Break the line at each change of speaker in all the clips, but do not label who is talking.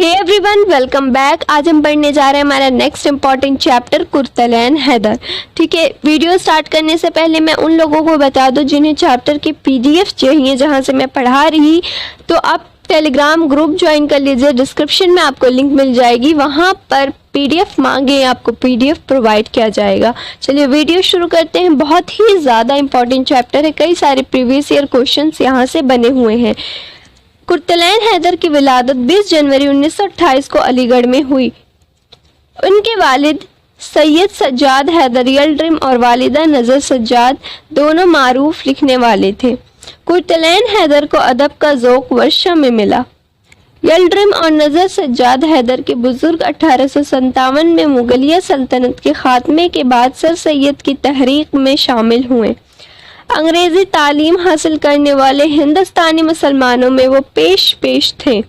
Hey everyone, welcome back. आज हम पढ़ने जा रहे हैं हमारा नेक्स्ट इम्पॉर्टेंट चैप्टर कुर्तलैन हैदर। ठीक है, वीडियो स्टार्ट करने से पहले मैं उन लोगों को बता दूं जिन्हें चैप्टर की पीडीएफ चाहिए जहां से मैं पढ़ा रही, तो आप टेलीग्राम ग्रुप ज्वाइन कर लीजिए। डिस्क्रिप्शन में आपको लिंक मिल जाएगी, वहां पर पीडीएफ मांगे आपको पीडीएफ प्रोवाइड किया जाएगा। चलिए वीडियो शुरू करते हैं। बहुत ही ज़्यादा इंपॉर्टेंट चैप्टर है, कई सारे प्रीवियस ईयर क्वेश्चंस यहाँ से बने हुए हैं। कुर्तलैन हैदर की विलादत 20 जनवरी 1928 को अलीगढ़ में हुई। उनके वालिद सैयद सज्जाद हैदर यलड्रिम और वालिदा नज़र सज्जाद दोनों मारूफ लिखने वाले थे। कुर्तलैन हैदर को अदब का ज़ौक़ वर्षा में मिला। यलड्रिम और नज़र सज्जाद हैदर के बुजुर्ग 1857 में मुगलिया सल्तनत के खात्मे के बाद सर सैयद की तहरीक में शामिल हुए। अंग्रेजी तालीम हासिल करने वाले हिंदुस्तानी मुसलमानों में वो पेश थे।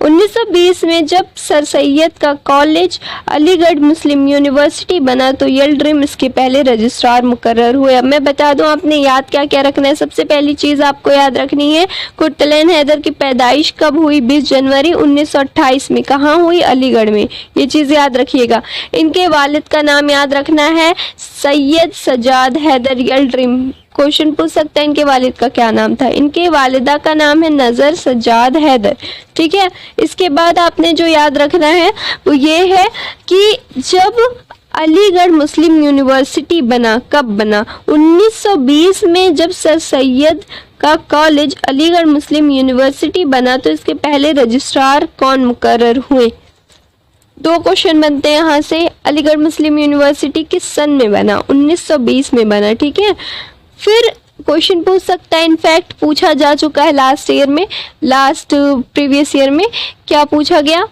1920 में जब सर सैयद का कॉलेज अलीगढ़ मुस्लिम यूनिवर्सिटी बना तो यलड्रिम इसके पहले रजिस्ट्रार मुकर्रर हुए। अब मैं बता दूं आपने याद क्या क्या रखना है। सबसे पहली चीज़ आपको याद रखनी है, कुर्तलैन हैदर की पैदाइश कब हुई? 20 जनवरी 1928 में। कहाँ हुई? अलीगढ़ में। ये चीज़ याद रखिएगा। इनके वालिद का नाम याद रखना है, सैयद सज्जाद हैदर यलड्रिम। क्वेश्चन पूछ सकता है इनके वालिद का क्या नाम था। इनके वालिदा का नाम है नज़र सज्जाद हैदर। ठीक है, इसके बाद आपने जो याद रखना है वो ये है कि जब अलीगढ़ मुस्लिम यूनिवर्सिटी बना, कब बना? 1920 में जब सर सैयद का कॉलेज अलीगढ़ मुस्लिम यूनिवर्सिटी बना तो इसके पहले रजिस्ट्रार कौन मुकर्रर हुए? दो क्वेश्चन बनते हैं यहाँ से। अलीगढ़ मुस्लिम यूनिवर्सिटी किस सन में बना? 1920 में बना। ठीक है, फिर क्वेश्चन पूछ सकता है, इनफैक्ट पूछा जा चुका है लास्ट प्रीवियस ईयर में। क्या पूछा गया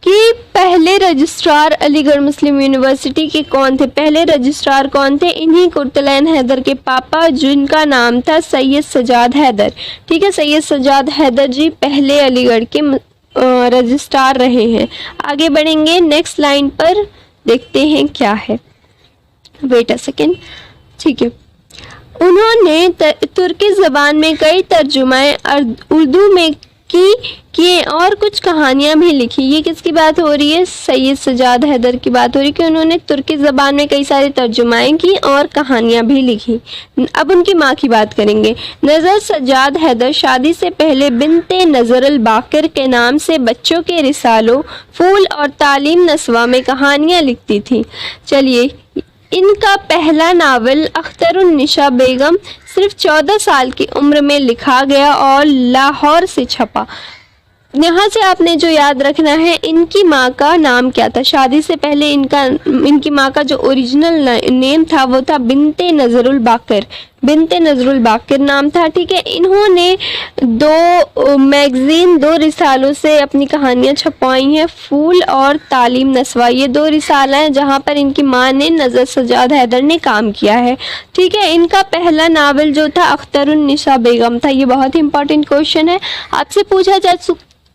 कि पहले रजिस्ट्रार अलीगढ़ मुस्लिम यूनिवर्सिटी के कौन थे? पहले रजिस्ट्रार कौन थे? इन्हीं कुर्तलैन हैदर के पापा, जिनका नाम था सैयद सज्जाद हैदर। ठीक है, सैयद सज्जाद हैदर जी पहले अलीगढ़ के रजिस्ट्रार रहे हैं। आगे बढ़ेंगे, नेक्स्ट लाइन पर देखते हैं क्या है। Wait a second. ठीक है, उन्होंने तुर्की ज़बान में कई तर्जुमाएं उर्दू में किए और कुछ कहानियां भी लिखी। ये किसकी बात हो रही है? सैयद सज्जाद हैदर की बात हो रही है कि उन्होंने तुर्की ज़बान में कई सारे तर्जुमाएं की और कहानियां भी लिखी। अब उनकी माँ की बात करेंगे। नज़र सज्जाद हैदर शादी से पहले बिनते नज़रुल बाकिर के नाम से बच्चों के रिसालों, फूल और तालीम नस्वा में कहानियाँ लिखती थी। चलिए, इनका पहला नावल अख्तरुन्निसा बेगम सिर्फ 14 साल की उम्र में लिखा गया और लाहौर से छपा। यहाँ से आपने जो याद रखना है, इनकी माँ का नाम क्या था? शादी से पहले इनकी माँ का जो ओरिजिनल नेम था वो था बिनते नज़रुल बाकिर। बिनते नज़रुल बाकिर नाम था। ठीक है, इन्होंने 2 मैगज़ीन, 2 रिसालों से अपनी कहानियाँ छपवाई हैं, फूल और तालीम नस्वा। ये 2 रिसाला हैं जहाँ पर इनकी माँ ने, नज़र सज्जाद हैदर ने काम किया है। ठीक है, इनका पहला नावल जो था अख्तरुन्निसा बेगम था। ये बहुत ही इंपॉर्टेंट क्वेश्चन है, आपसे पूछा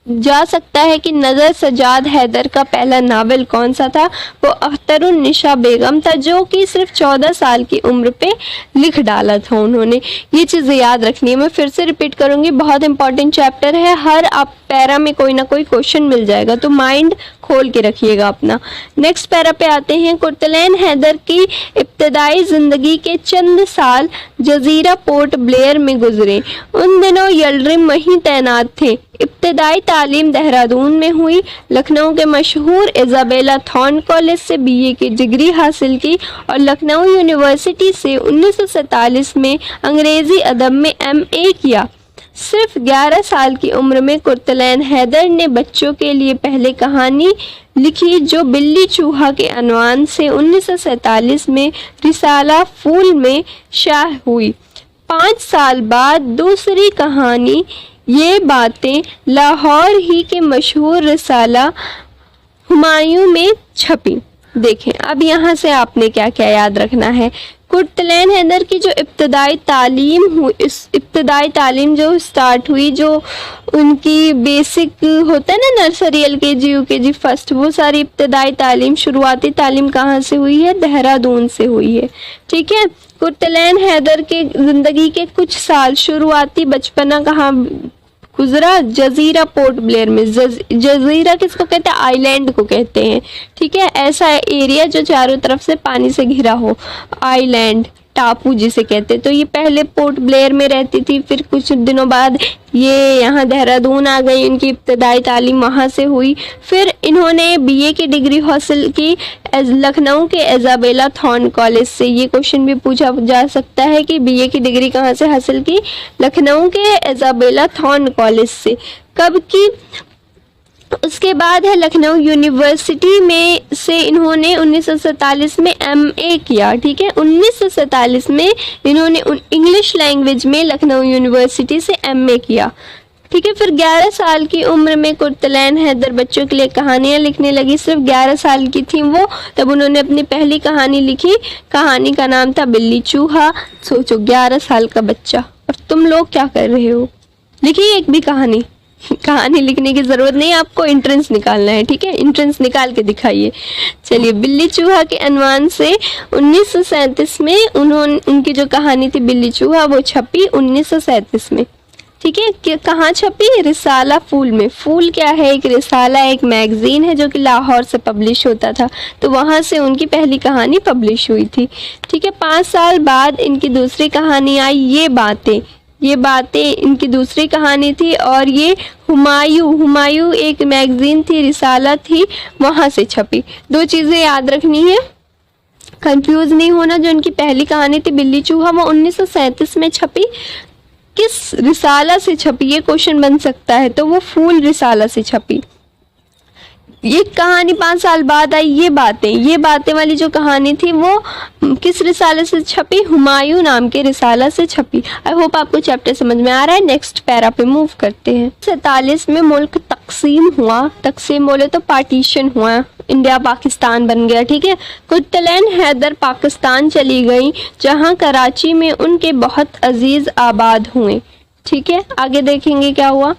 जा सकता है कि नज़र सज्जाद हैदर का पहला नावल कौन सा था? वो अख्तरुन्निसा बेगम था, जो कि सिर्फ 14 साल की उम्र पे लिख डाला था उन्होंने। ये चीज़ें याद रखनी है। मैं फिर से रिपीट करूँगी, बहुत इंपॉर्टेंट चैप्टर है। हर आप पैरा में कोई ना कोई क्वेश्चन मिल जाएगा, तो माइंड खोल के रखिएगा अपना। नेक्स्ट पैरा पे आते हैं। कुर्तलैन हैदर की इब्तदाई ज़िंदगी के चंद साल जजीरा पोर्ट ब्लेयर में गुजरे। उन दिनों यलड्रिम वहीं तैनात थे। इब्तदाई तालीम देहरादून में हुई। लखनऊ के मशहूर इजाबेला थॉर्न कॉलेज से बीए की डिग्री हासिल की और लखनऊ यूनिवर्सिटी से 1947 में अंग्रेज़ी अदब में MA किया। सिर्फ 11 साल की उम्र में कुर्तलैन हैदर ने बच्चों के लिए पहले कहानी लिखी, जो बिल्ली चूहा के अनवान से 1947 में रिसाला फूल में शाह हुई। 5 साल बाद दूसरी कहानी ये बातें लाहौर ही के मशहूर रिसाला हुमायूं में छपी। देखें, अब यहाँ से आपने क्या क्या याद रखना है। कुर्तलैन हैदर की जो इब्तदाई तालीम जो स्टार्ट हुई, जो उनकी बेसिक होता है ना, नर्सरी, LKG, UKG, फर्स्ट, वो सारी इब्तदाई तालीम, शुरुआती तालीम कहाँ से हुई है? देहरादून से हुई है। ठीक है, कुर्तलैन हैदर के ज़िंदगी के कुछ साल, शुरुआती बचपना कहाँ गुजरा जजीरा पोर्ट ब्लेयर में। जजीरा किसको कहते हैं? आइलैंड को कहते हैं, ठीक है, ऐसा एरिया जो चारों तरफ से पानी से घिरा हो, आइलैंड, टापू जिसे कहते हैं। तो ये पहले पोर्ट ब्लेयर में रहती थी, फिर कुछ दिनों बाद ये यहाँ देहरादून आ गई, इनकी इब्तदाई तालीम वहाँ से हुई। फिर इन्होंने बीए की डिग्री हासिल की लखनऊ के इजाबेला थॉर्न कॉलेज से। ये क्वेश्चन भी पूछा जा सकता है कि बीए की डिग्री कहाँ से हासिल की? लखनऊ के इजाबेला थॉर्न कॉलेज से। कब की? उसके बाद है लखनऊ यूनिवर्सिटी में से इन्होंने 1947 में एमए किया, ठीक है, 1947 में इन्होंने इंग्लिश लैंग्वेज में लखनऊ यूनिवर्सिटी से एमए किया, ठीक है। फिर 11 साल की उम्र में कुर्तलैन हैदर बच्चों के लिए कहानियाँ लिखने लगी। सिर्फ 11 साल की थी वो, तब उन्होंने अपनी पहली कहानी लिखी। कहानी का नाम था बिल्ली चूहा। सोचो 11 साल का बच्चा, और तुम लोग क्या कर रहे हो? लिखिए एक भी कहानी। कहानी लिखने की जरूरत नहीं, आपको एंट्रेंस निकालना है, ठीक है, एंट्रेंस निकाल के दिखाइए। चलिए, बिल्ली चूहा के अनवान से 1937 में उनकी जो कहानी थी बिल्ली चूहा वो छपी 1937 में, ठीक है। कि कहाँ छपी? रिसाला फूल में। फूल क्या है? एक रिसाला, एक मैगजीन है जो कि लाहौर से पब्लिश होता था, तो वहाँ से उनकी पहली कहानी पब्लिश हुई थी, ठीक है। 5 साल बाद इनकी दूसरी कहानी आई, ये बातें इनकी दूसरी कहानी थी, और ये हुमायूं एक मैगजीन थी, रिसाला थी, वहाँ से छपी। 2 चीज़ें याद रखनी है, कंफ्यूज नहीं होना। जो इनकी पहली कहानी थी बिल्ली चूहा वो 1937 में छपी, किस रिसाला से छपी ये क्वेश्चन बन सकता है, तो वो फूल रिसाला से छपी। ये कहानी 5 साल बाद आई, ये बातें वाली जो कहानी थी वो किस रिसाले से छपी? हुमायूं नाम के रिसाला से छपी। आई होप आपको चैप्टर समझ में आ रहा है। नेक्स्ट पैरा पे मूव करते हैं। 47 में मुल्क तकसीम हुआ, तकसीम बोले तो पार्टीशन हुआ, इंडिया पाकिस्तान बन गया, ठीक है। कुर्तलैन हैदर पाकिस्तान चली गई, जहां कराची में उनके बहुत अजीज आबाद हुए, ठीक है। आगे देखेंगे क्या हुआ।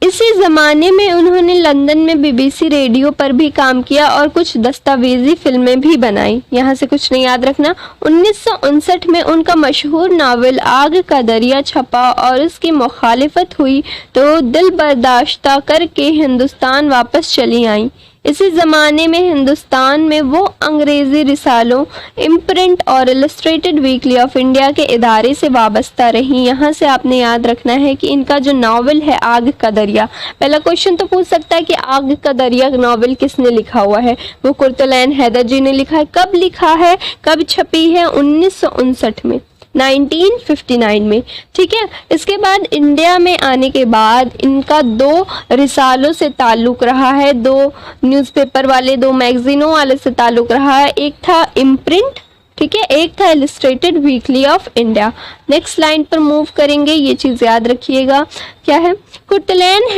इसी ज़माने में उन्होंने लंदन में बीबीसी रेडियो पर भी काम किया और कुछ दस्तावेजी फिल्में भी बनाई। यहाँ से कुछ नहीं याद रखना। 1959 में उनका मशहूर नावल आग का दरिया छपा और उसकी मुखालिफत हुई तो दिल बर्दाश्ता करके हिंदुस्तान वापस चली आई। इसी ज़माने में हिंदुस्तान में वो अंग्रेज़ी रिसालों, इम्प्रिंट और इलस्ट्रेटेड वीकली ऑफ इंडिया के इदारे से वाबस्ता रही। यहाँ से आपने याद रखना है कि इनका जो नावल है आग का दरिया, पहला क्वेश्चन तो पूछ सकता है कि आग का दरिया नावल किसने लिखा हुआ है? वो कुर्तलैन हैदर जी ने लिखा है। कब लिखा है, कब छपी है? 1959 में, 1959 में, ठीक है। इसके बाद इंडिया में आने के बाद इनका 2 रिसालों से ताल्लुक़ रहा है, 2 न्यूज़पेपर वाले, 2 मैगजीनों वाले से ताल्लुक़ रहा है। एक था इम्प्रिंट, ठीक है, एक था illustrated weekly off India. Next line पर मूव करेंगे, ये चीज़ याद रखिएगा। क्या है? कुर्तलैन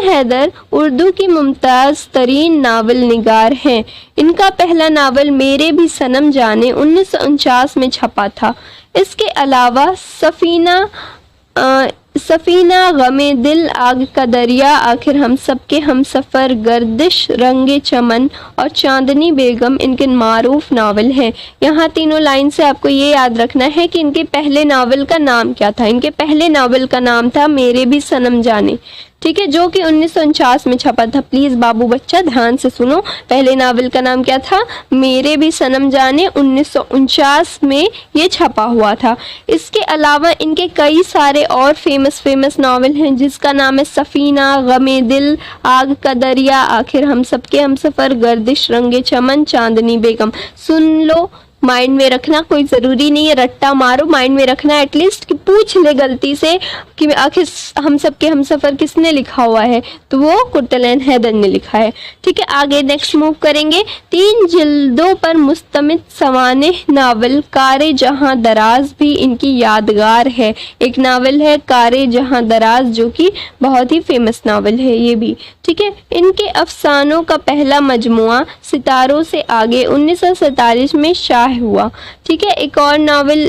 हैदर उर्दू की मुमताज़ तरीन नावल निगार हैं। इनका पहला नावल मेरे भी सनम जाने 1949 में छपा था। इसके अलावा सफ़ीना, गमे दिल, आग का दरिया, आखिर हम सबके हम सफ़र, गर्दिश, रंगे चमन और चांदनी बेगम इनके मारूफ नावल हैं। यहाँ तीनों लाइन से आपको ये याद रखना है कि इनके पहले नावल का नाम क्या था। इनके पहले नावल का नाम था मेरे भी सनम जाने, ठीक है, जो कि 1949 में छपा था। प्लीज़ बाबू बच्चा ध्यान से सुनो, पहले नावल का नाम क्या था? मेरे भी सनम जाने, 1949 में ये छपा हुआ था। इसके अलावा इनके कई सारे और फेमस नावल हैं जिसका नाम है सफ़ीना, गमे दिल, आग का दरिया, आखिर हम सबके हम सफ़र, गर्दिश, रंगे चमन, चांदनी बेगम। सुन लो, माइंड में रखना, कोई ज़रूरी नहीं है रट्टा मारो, माइंड में रखना एटलीस्ट कि पूछ ले गलती से कि आखिर हम सबके हम सफ़र किसने लिखा हुआ है, तो वो कुर्तलैन हैदर ने लिखा है, ठीक है। आगे नेक्स्ट मूव करेंगे। 3 जिल्दों पर मुस्तमिल सवाने नावल कारे जहां दराज भी इनकी यादगार है। एक नावल है कारे जहां दराज जो कि बहुत ही फेमस नावल है ये भी, ठीक है। इनके अफसानों का पहला मजमुआ सितारों से आगे 1947 में शाह हुआ, ठीक है। एक और नावल,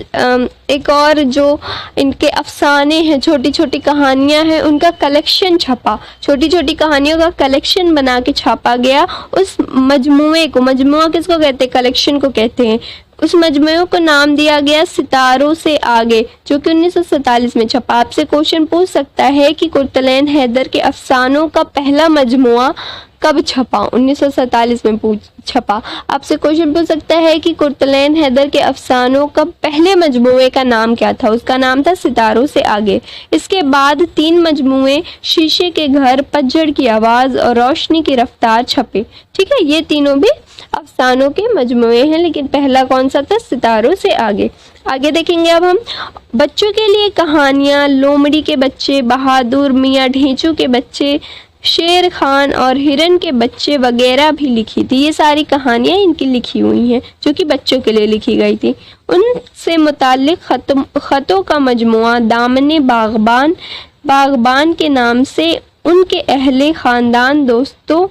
एक और जो इनके अफसाने हैं, छोटी छोटी कहानियां हैं, उनका कलेक्शन छपा, छोटी छोटी कहानियों का कलेक्शन बना के छापा गया। उस मजमुए को, मजमुआ किसको कहते हैं? कलेक्शन को कहते हैं। उस मजमू को नाम दिया गया सितारों से आगे, जो कि 1947 में छपा। आपसे क्वेश्चन पूछ सकता है कि कुर्तलैन हैदर के अफसानों का पहला मजमुआ कब छपा? 1947 में छपा। आपसे क्वेश्चन पूछ सकता है कि कुर्तलैन हैदर के अफसानों का पहले मजमुए का नाम क्या था? उसका नाम था सितारों से आगे। इसके बाद 3 मजमुए शीशे के घर, पतझड़ की आवाज़ और रोशनी की रफ्तार छपे। ठीक है, ये तीनों भी अफसानों के मजमुए हैं, लेकिन पहला कौन सा था? सितारों से आगे। आगे देखेंगे अब हम बच्चों के लिए कहानियाँ, लोमड़ी के बच्चे, बहादुर, मियाँ ढेंचू के बच्चे, शेर खान और हिरन के बच्चे वगैरह भी लिखी थी। ये सारी कहानियाँ इनकी लिखी हुई हैं जो कि बच्चों के लिए लिखी गई थी। उनसे मुताल्लिक ख़तों का मजमुआ दामने बागबान, बागबान के नाम से उनके अहले ख़ानदान, दोस्तों,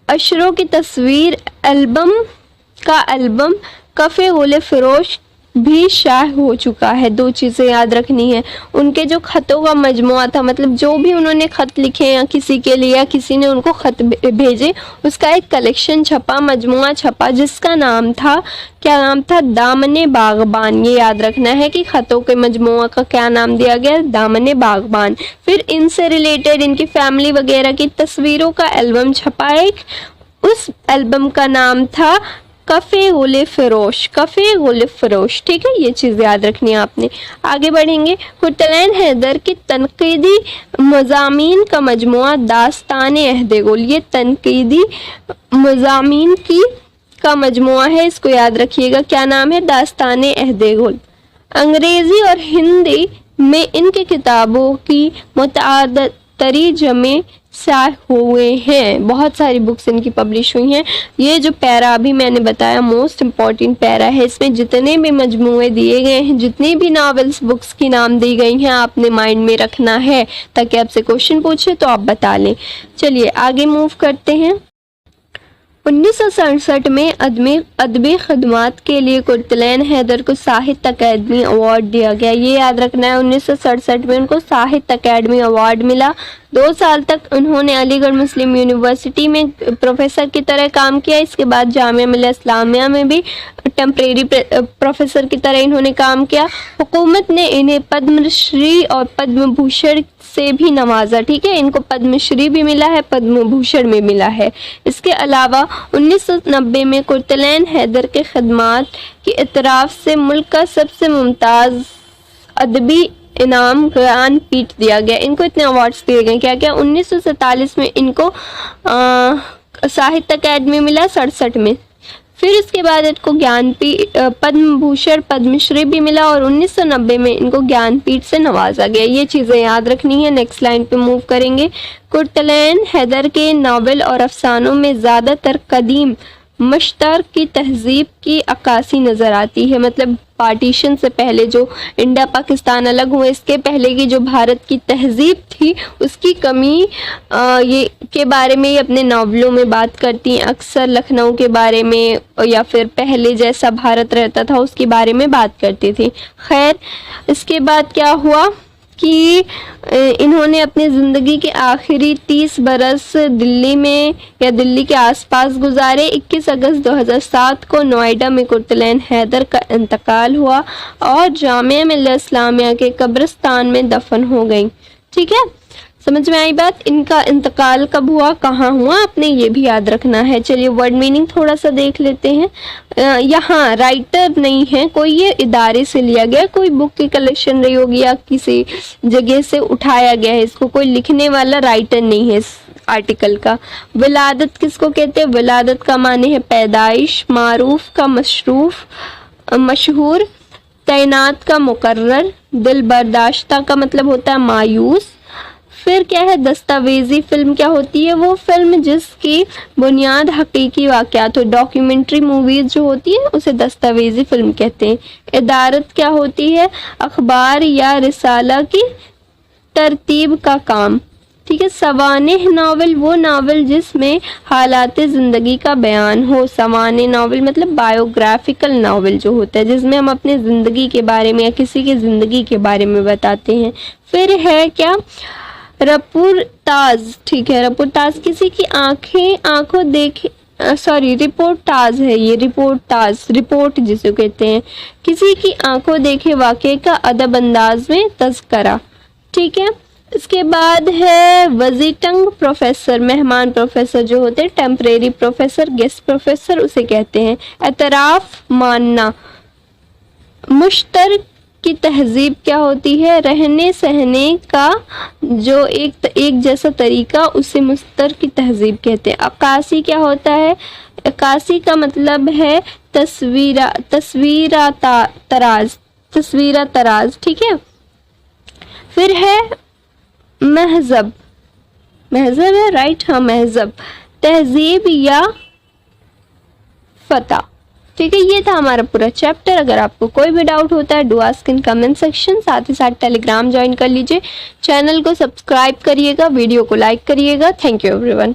अशरों की तस्वीर, एल्बम, कफ़े गुल फ़रोश भी शाये हो चुका है। 2 चीज़ें याद रखनी है। उनके जो ख़तों का मजमुआ था, मतलब जो भी उन्होंने ख़त लिखे या किसी के लिए या किसी ने उनको ख़त भेजे, उसका एक कलेक्शन छपा, मजमुआ छपा, जिसका नाम था, क्या नाम था? दामने बागबान। ये याद रखना है कि ख़तों के मजमुआ का क्या नाम दिया गया? दामने बागबान। फिर इनसे रिलेटेड इनकी फैमिली वगैरह की तस्वीरों का एल्बम छपा एक, उस एल्बम का नाम था कफ़े गुल फ़रोश, कफ़े गुल फ़रोश। ठीक है, ये चीज़ याद रखनी है आपने। आगे बढ़ेंगे। कुर्तलैन हैदर की तनकीदी मज़ामीन का मजमुआ दास्ताने अहदे गुल, ये तनकीदी मज़ामीन का मजमुआ है, इसको याद रखिएगा। क्या नाम है? दास्ताने अहदे गुल। अंग्रेज़ी और हिंदी में इनकी किताबों की मुतअद्दिद तरीजमे शाये हुए हैं। बहुत सारी बुक्स इनकी पब्लिश हुई हैं। ये जो पैरा अभी मैंने बताया मोस्ट इम्पॉर्टेंट पैरा है, इसमें जितने भी मजमूए दिए गए हैं, जितनी भी नॉवेल्स बुक्स की नाम दी गई हैं, आपने माइंड में रखना है ताकि आपसे क्वेश्चन पूछे तो आप बता लें। चलिए आगे मूव करते हैं। 1967 में अदबी खदमात के लिए कुर्तलैन हैदर को साहित्य अकादमी अवार्ड दिया गया। ये याद रखना है, 1967 में उनको साहित्य अकादमी अवार्ड मिला। 2 साल तक उन्होंने अलीगढ़ मुस्लिम यूनिवर्सिटी में प्रोफेसर की तरह काम किया। इसके बाद जामिया मिल्लिया इस्लामिया में भी टेम्परेरी प्रोफेसर की तरह इन्होंने काम किया। हुकूमत ने इन्हें पद्मश्री और पद्म भूषण से भी नवाजा। ठीक है, इनको पद्मश्री भी मिला है, पद्म भूषण भी मिला है। इसके अलावा 1990 में कुर्तलैन हैदर के खदमात की इतराफ से मुल्क का सबसे मुमताज़ अदबी इनाम ज्ञानपीठ दिया गया। इनको इतने अवार्ड्स दिए गए। क्या क्या? 1947 में इनको साहित्य अकादमी मिला, 67 में। फिर उसके बाद इनको ज्ञानपीठ, पद्म भूषण, पद्मश्री भी मिला और 1990 में इनको ज्ञानपीठ से नवाजा गया। ये चीज़ें याद रखनी है। नेक्स्ट लाइन पे मूव करेंगे। कुर्तलैन हैदर के नावल और अफसानों में ज़्यादातर कदीम मश्तर की तहजीब की अक्कासी नज़र आती है। मतलब पार्टीशन से पहले जो इंडिया पाकिस्तान अलग हुए, इसके पहले की जो भारत की तहजीब थी, उसकी कमी ये के बारे में ये अपने नावलों में बात करती हैं। अक्सर लखनऊ के बारे में या फिर पहले जैसा भारत रहता था उसके बारे में बात करती थी। खैर, इसके बाद क्या हुआ कि इन्होंने अपनी ज़िंदगी के आखिरी 30 बरस दिल्ली में या दिल्ली के आसपास गुजारे। 21 अगस्त 2007 को नोएडा में कुर्तलैन हैदर का इंतकाल हुआ और जामिया मिल्लिया इस्लामिया के कब्रिस्तान में दफन हो गई। ठीक है, समझ में आई बात? इनका इंतकाल कब हुआ, कहाँ हुआ, आपने ये भी याद रखना है। चलिए वर्ड मीनिंग थोड़ा सा देख लेते हैं। यहाँ राइटर नहीं है कोई, ये इदारे से लिया गया, कोई बुक की कलेक्शन रही होगी या किसी जगह से उठाया गया है। इसको कोई लिखने वाला राइटर नहीं है इस आर्टिकल का। विलादत किसको कहते हैं? विलादत का माने है पैदाइश, मारूफ का मशहूर, तैनात का मुकर्रर, दिल बर्दाश्ता का मतलब होता है मायूस। फिर क्या है? दस्तावेजी फिल्म क्या होती है? वो फिल्म जिसकी बुनियाद हकीकी वाक़यात हो। डॉक्यूमेंट्री मूवीज़ जो होती है उसे दस्तावेजी फिल्म कहते हैं। इदारत क्या होती है? अखबार या रिसाला की तरतीब का काम। ठीक है। सवानेह नावल वो नावल जिसमें हालात ज़िंदगी का बयान हो। सवानेह नावल मतलब बायोग्राफिकल नावल जो होता है जिसमें हम अपने ज़िंदगी के बारे में या किसी की ज़िंदगी के बारे में बताते हैं। फिर है क्या? रपुरताज। ठीक है, रपुरताज किसी की आंखों सॉरी रिपोर्टाज है ये, रिपोर्टाज, रिपोर्ट जिसे कहते हैं। किसी की आंखों देखे वाक़े का अदब अंदाज में तज़करा, ठीक है। इसके बाद है विजिटिंग प्रोफेसर, मेहमान प्रोफेसर जो होते हैं, टेम्परेरी प्रोफेसर, गेस्ट प्रोफेसर उसे कहते हैं। एतराफ़ मानना, मुश्तरक की तहजीब क्या होती है, रहने सहने का जो एक जैसा तरीका, उसे मुश्तर की तहजीब कहते हैं। अक्कासी क्या होता है, अक्कासी का मतलब है तस्वीरा तराज, ठीक है। फिर है महजब, महजब है राइट, हाँ महजब, तहजीब या फता, ठीक है। ये था हमारा पूरा चैप्टर। अगर आपको कोई भी डाउट होता है do ask in comment section. साथ ही साथ टेलीग्राम ज्वाइन कर लीजिए, चैनल को सब्सक्राइब करिएगा, वीडियो को लाइक करिएगा। Thank you everyone.